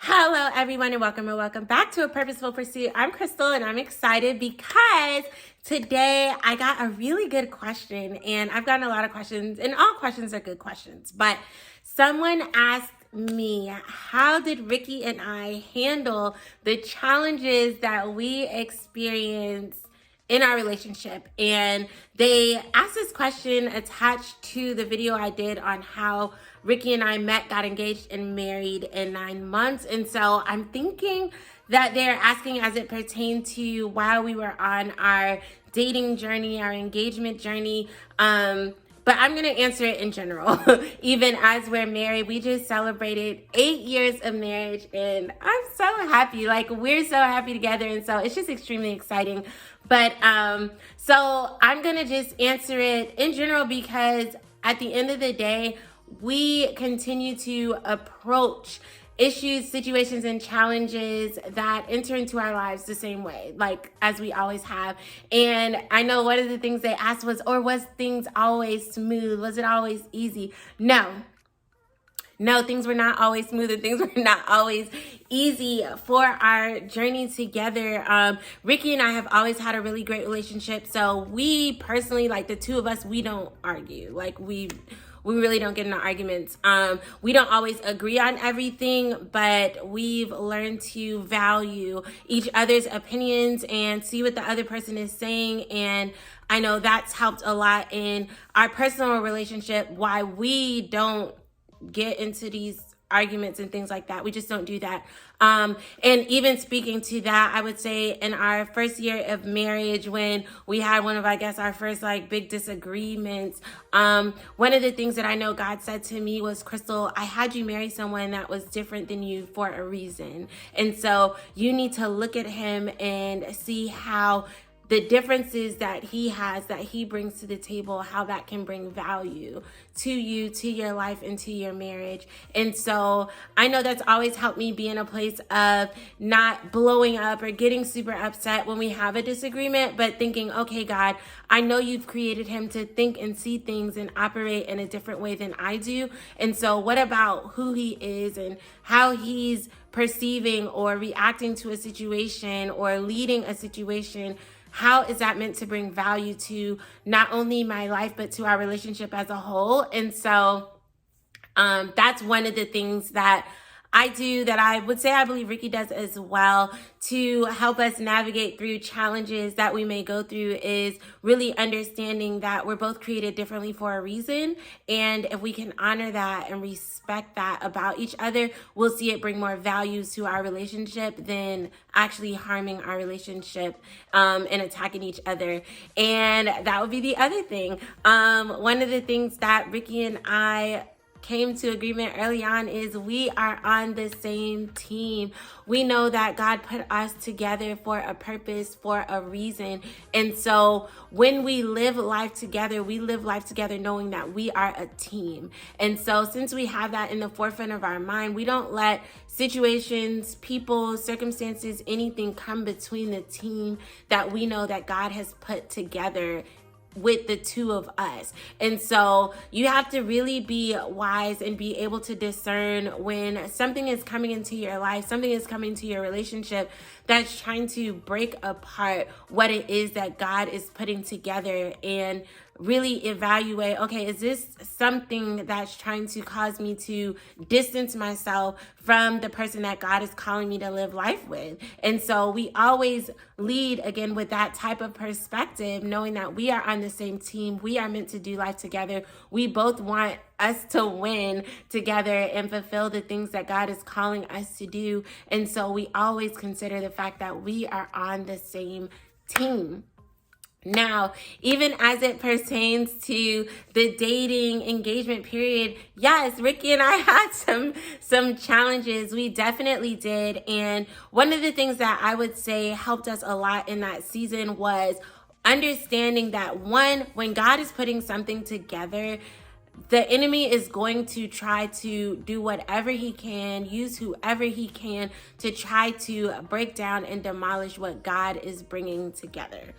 Hello, everyone, and welcome back to A Purposeful Pursuit. I'm Crystal, and I'm excited because today I got a really good question, and I've gotten a lot of questions, and all questions are good questions, but someone asked me, how did Rickey and I handle the challenges that we experience in our relationship? And they asked this question attached to the video I did on how Rickey and I met, got engaged, and married in 9 months. And so I'm thinking that they're asking as it pertained to while we were on our dating journey, our engagement journey. But I'm going to answer it in general. Even as we're married, we just celebrated 8 years of marriage, and I'm so happy. Like, we're so happy together, and so it's just extremely exciting. But so I'm going to just answer it in general because at the end of the day, we continue to approach issues, situations, and challenges that enter into our lives the same way, like as we always have. And I know one of the things they asked was things always smooth? Was it always easy? No, things were not always smooth and things were not always easy for our journey together. Rickey and I have always had a really great relationship. So we personally, like the two of us, we don't argue. Like we really don't get into arguments. We don't always agree on everything, but we've learned to value each other's opinions and see what the other person is saying. And I know that's helped a lot in our personal relationship, why we don't get into these arguments and things like that. We just don't do that. And even speaking to that, I would say in our first year of marriage, when we had one of, I guess, our first like big disagreements, one of the things that I know God said to me was, Crystal, I had you marry someone that was different than you for a reason. And so you need to look at him and see how the differences that he has, that he brings to the table, how that can bring value to you, to your life, and to your marriage. And so I know that's always helped me be in a place of not blowing up or getting super upset when we have a disagreement, but thinking, okay, God, I know you've created him to think and see things and operate in a different way than I do. And so what about who he is and how he's perceiving or reacting to a situation or leading a situation? How is that meant to bring value to not only my life, but to our relationship as a whole? And so that's one of the things that I do, that I would say I believe Rickey does as well, to help us navigate through challenges that we may go through, is really understanding that we're both created differently for a reason. And if we can honor that and respect that about each other, we'll see it bring more value to our relationship than actually harming our relationship and attacking each other. And that would be the other thing. One of the things that Rickey and I came to agreement early on is we are on the same team. We know that God put us together for a purpose, for a reason. And so when we live life together, we live life together knowing that we are a team. And so since we have that in the forefront of our mind, we don't let situations, people, circumstances, anything come between the team that we know that God has put together with the two of us. And so you have to really be wise and be able to discern when something is coming into your life, something is coming to your relationship that's trying to break apart what it is that God is putting together, and really evaluate, okay, is this something that's trying to cause me to distance myself from the person that God is calling me to live life with? And so we always lead again with that type of perspective, knowing that we are on the same team. We are meant to do life together. We both want us to win together and fulfill the things that God is calling us to do. And so we always consider the fact that we are on the same team. Now, even as it pertains to the dating engagement period, yes, Rickey and I had some challenges. We definitely did. And one of the things that I would say helped us a lot in that season was understanding that, one, when God is putting something together, the enemy is going to try to do whatever he can, use whoever he can to try to break down and demolish what God is bringing together.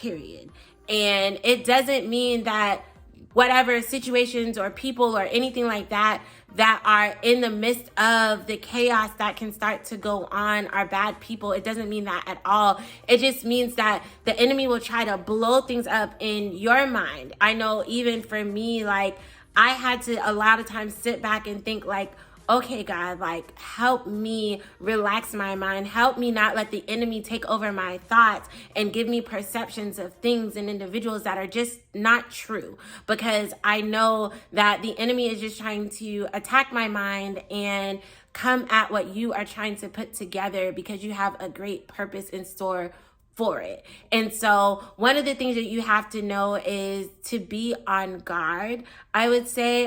Period. And it doesn't mean that whatever situations or people or anything like that that are in the midst of the chaos that can start to go on are bad people. It doesn't mean that at all. It just means that the enemy will try to blow things up in your mind. I know even for me, like, I had to a lot of times sit back and think like, okay, God, like, help me relax my mind. Help me not let the enemy take over my thoughts and give me perceptions of things and individuals that are just not true. Because I know that the enemy is just trying to attack my mind and come at what you are trying to put together, because you have a great purpose in store for it. And so one of the things that you have to know is to be on guard, I would say,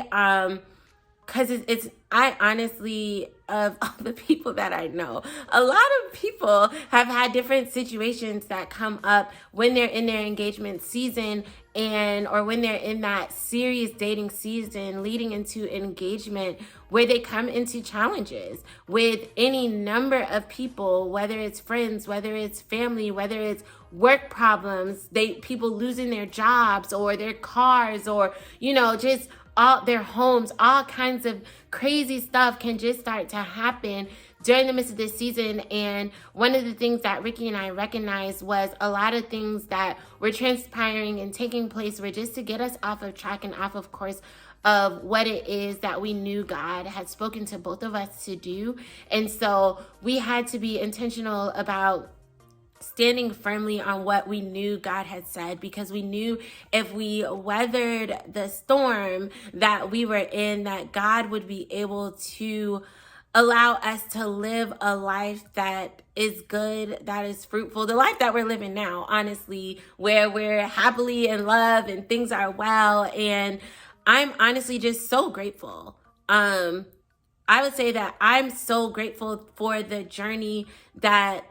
because I honestly, of all the people that I know, a lot of people have had different situations that come up when they're in their engagement season or when they're in that serious dating season leading into engagement, where they come into challenges with any number of people, whether it's friends, whether it's family, whether it's work problems, people losing their jobs or their cars, or, just all their homes, all kinds of crazy stuff can just start to happen during the midst of this season. And one of the things that Rickey and I recognized was a lot of things that were transpiring and taking place were just to get us off of track and off of course of what it is that we knew God had spoken to both of us to do. And so we had to be intentional about standing firmly on what we knew God had said, because we knew if we weathered the storm that we were in, that God would be able to allow us to live a life that is good, that is fruitful, the life that we're living now, honestly, where we're happily in love and things are well. And I'm honestly just so grateful. I would say that I'm so grateful for the journey that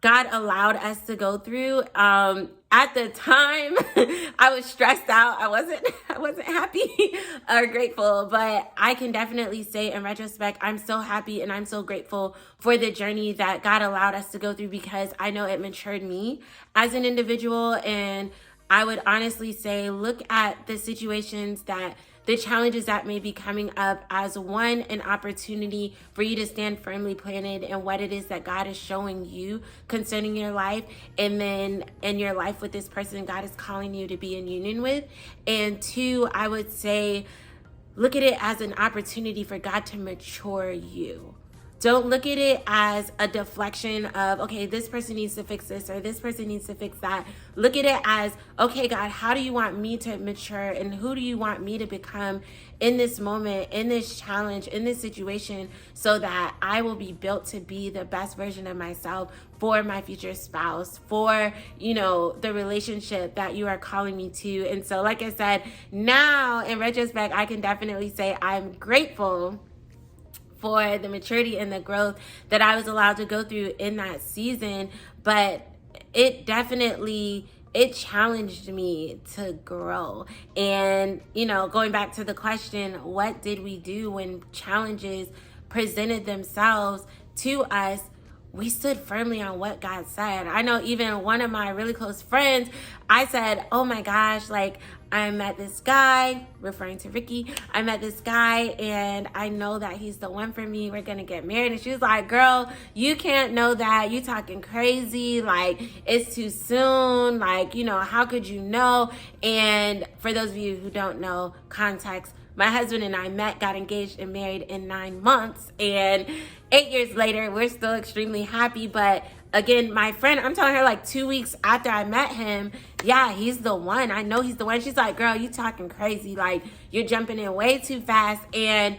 God allowed us to go through. At the time, I was stressed out. I wasn't happy or grateful, but I can definitely say in retrospect, I'm so happy and I'm so grateful for the journey that God allowed us to go through, because I know it matured me as an individual. And I would honestly say, look at the situations the challenges that may be coming up as an opportunity for you to stand firmly planted in what it is that God is showing you concerning your life, and then in your life with this person God is calling you to be in union with. And two, I would say, look at it as an opportunity for God to mature you. Don't look at it as a deflection of, okay, this person needs to fix this or this person needs to fix that. Look at it as, okay, God, how do you want me to mature, and who do you want me to become in this moment, in this challenge, in this situation, so that I will be built to be the best version of myself for my future spouse, for, the relationship that you are calling me to. And so, like I said, now in retrospect, I can definitely say I'm grateful for the maturity and the growth that I was allowed to go through in that season. But it challenged me to grow. And, going back to the question, what did we do when challenges presented themselves to us? We stood firmly on what God said. I know even one of my really close friends, I said, oh my gosh, like, I met this guy, referring to Rickey. I met this guy and I know that he's the one for me. We're going to get married. And she was like, girl, you can't know that. You talking crazy. Like, it's too soon. Like, how could you know? And for those of you who don't know context, my husband and I met, got engaged, and married in 9 months. And 8 years later, we're still extremely happy. But again, my friend, I'm telling her like 2 weeks after I met him, yeah, he's the one. I know he's the one. She's like, girl, you talking crazy. Like, you're jumping in way too fast. And,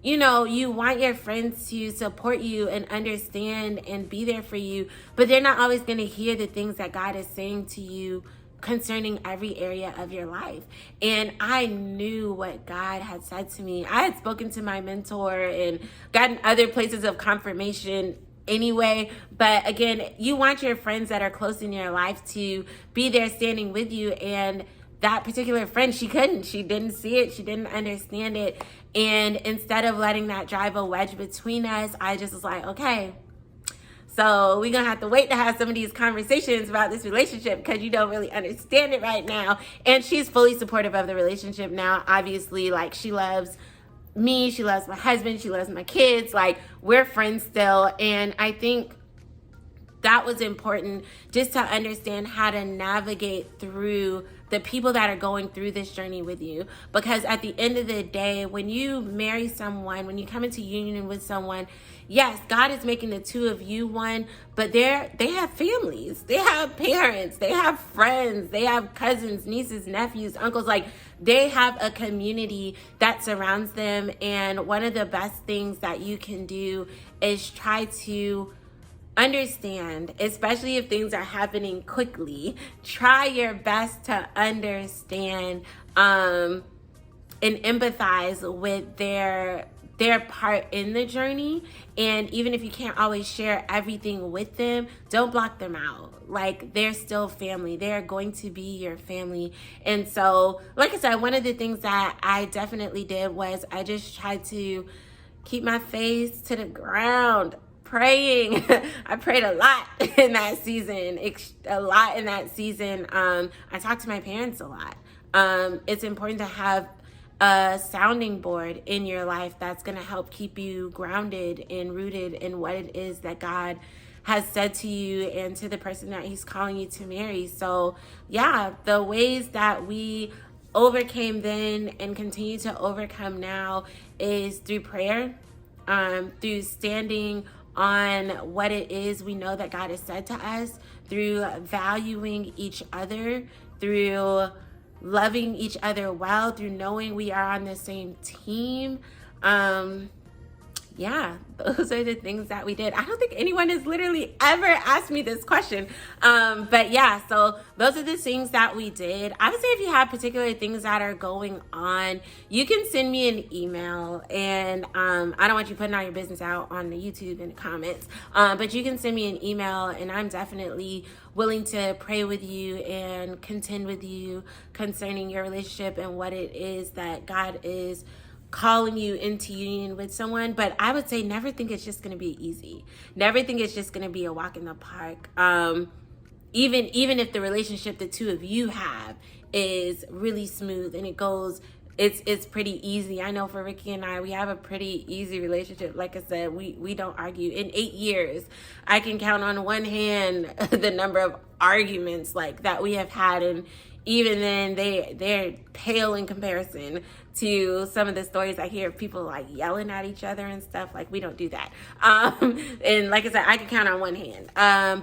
you want your friends to support you and understand and be there for you. But they're not always going to hear the things that God is saying to you concerning every area of your life. And I knew what God had said to me. I had spoken to my mentor and gotten other places of confirmation anyway. But again, you want your friends that are close in your life to be there standing with you. And that particular friend, she didn't see it. She didn't understand it. And instead of letting that drive a wedge between us, I just was like, okay, So we're gonna have to wait to have some of these conversations about this relationship because you don't really understand it right now. And she's fully supportive of the relationship now. Obviously, like, she loves me, she loves my husband, she loves my kids. Like, we're friends still. And I think that was important, just to understand how to navigate through the people that are going through this journey with you. Because at the end of the day, when you marry someone, when you come into union with someone, yes, God is making the two of you one, but they have families, they have parents, they have friends, they have cousins, nieces, nephews, uncles. Like, they have a community that surrounds them. And one of the best things that you can do is try to understand, especially if things are happening quickly, try your best to understand and empathize with their part in the journey. And even if you can't always share everything with them, don't block them out. Like, they're still family. They're going to be your family. And so, like I said, one of the things that I definitely did was I just tried to keep my face to the ground, praying. I prayed a lot in that season, I talked to my parents a lot. It's important to have a sounding board in your life that's going to help keep you grounded and rooted in what it is that God has said to you and to the person that he's calling you to marry. So yeah, the ways that we overcame then and continue to overcome now is through prayer, through standing on what it is we know that God has said to us, through valuing each other, through loving each other well, through knowing we are on the same team. Yeah, those are the things that we did. I don't think anyone has literally ever asked me this question. But yeah, so those are the things that we did. I would say if you have particular things that are going on, you can send me an email. And I don't want you putting all your business out on the YouTube in the comments. But you can send me an email, and I'm definitely willing to pray with you and contend with you concerning your relationship and what it is that God is calling you into union with someone. But I would say never think it's just going to be easy. Never think it's just going to be a walk in the park. Even if the relationship the two of you have is really smooth and it's pretty easy. I know for Rickey and I, we have a pretty easy relationship. Like I said, we don't argue. In 8 years, I can count on one hand the number of arguments like that we have had, and even then they're pale in comparison to some of the stories I hear of people like yelling at each other and stuff. Like, we don't do that. And like I said, I can count on one hand.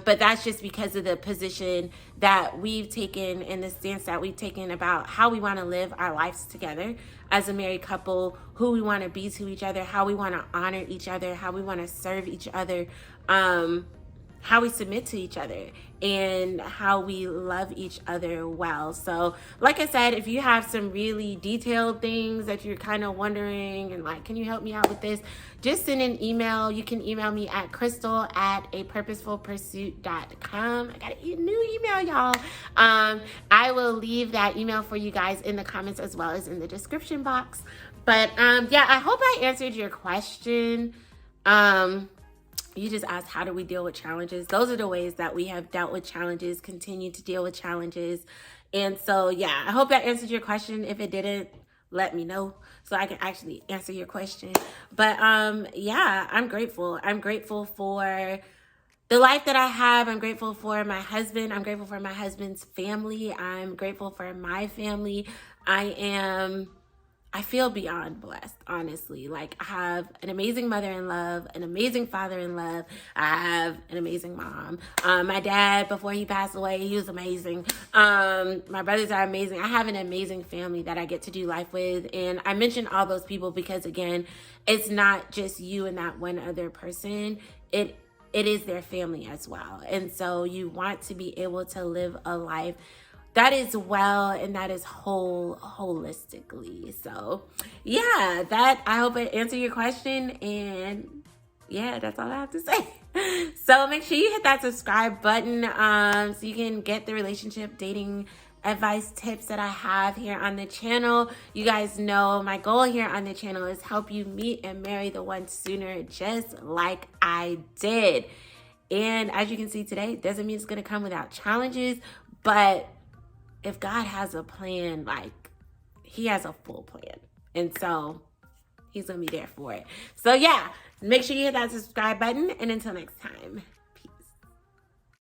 But that's just because of the position that we've taken and the stance that we've taken about how we want to live our lives together as a married couple, who we want to be to each other, how we want to honor each other, how we want to serve each other, how we submit to each other, and how we love each other well. So like I said, if you have some really detailed things that you're kind of wondering and like, can you help me out with this? Just send an email. You can email me at crystal@apurposefulpursuit.com. I got a new email, y'all. I will leave that email for you guys in the comments as well as in the description box. But yeah, I hope I answered your question. You just asked, how do we deal with challenges? Those are the ways that we have dealt with challenges, continue to deal with challenges. And so, yeah, I hope that answered your question. If it didn't, let me know so I can actually answer your question. But yeah, I'm grateful. I'm grateful for the life that I have. I'm grateful for my husband. I'm grateful for my husband's family. I'm grateful for my family. I feel beyond blessed, honestly. Like, I have an amazing mother-in-law, an amazing father-in-law. I have an amazing mom. My dad, before he passed away, he was amazing. My brothers are amazing. I have an amazing family that I get to do life with. And I mention all those people because, again, it's not just you and that one other person. It is their family as well. And so you want to be able to live a life that is well and that is whole holistically. So yeah, I hope it answered your question. And yeah, that's all I have to say. So make sure you hit that subscribe button so you can get the relationship dating advice tips that I have here on the channel. You guys know my goal here on the channel is help you meet and marry the one sooner, just like I did. And as you can see today, doesn't mean it's going to come without challenges, but if God has a plan, like he has a full plan. And so he's going to be there for it. So yeah, make sure you hit that subscribe button, and until next time.